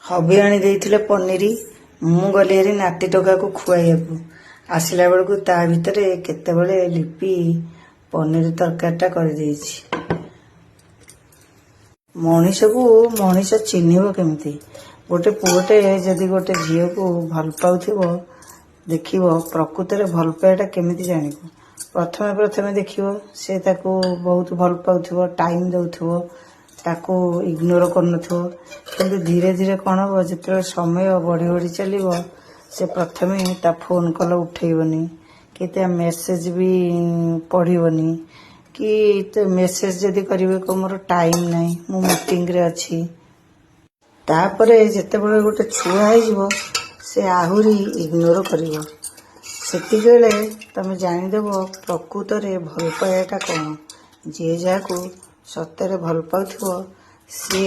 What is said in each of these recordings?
हबी आनी देइथिले पनीरी मु गली हेरी नाती टोका को खुआइयाकू आसिला बेलू ता भितर केतेबेले लिपि पनीर तरकारीटा कर देइछि। मनीष को मनीष चिन्हिब केमिति गोटे पुओटे जदि गोटे झील को भल पाउथिबो देखिबो प्रकृत रे भल पाइटा केमिति जानिबो। प्रथमे प्रथमे देखिबो से ताको बहुत भल पाउथिबो टाइम दउथिबो ताको इग्नोर करनथिबो किंतु धीरे धीरे कौन हो जिते समय बढ़ी बढ़ी चलो से प्रथमे ता फोन कॉल उठेबनी कि ता मेसेज भी पढ़नी कि तो मेसेज जदि करेंगे को मोर टाइम नहीं मु मीटिंग रे अच्छी तापरे जिते बड़े गोटे छुआ हो से आहुरी इग्नोर करिवो सेति बेले तमे जानिदेव प्रकृत रे भल पाइबाटा कौन जे जाको सତରେ भल पाउथिबो सी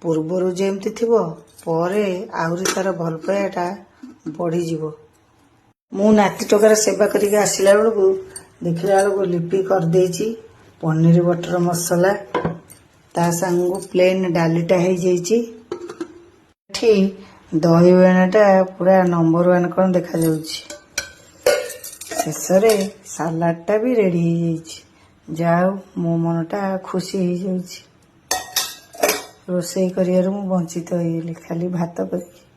पूर्वर जेमती थिबो परे आहुरी तार भल पाइबाटा बढ़ी जीवो। मु नाती टोकार सेवा करिके आसिला बेलू देखला बेलू लिपि कर देइछि पनीर बटर मसला ता संगु प्लेन डालीटा हो जाइछि ठी दही बाणाटा पूरा नंबर 1 कौन देखा जाउछि शेषरे सालाडटा भी रेडी हो जाइछि। जाओ मो मनटा खुशी हो जाउछि रोषेई करियार मु वंचित होइली खाली भात करी।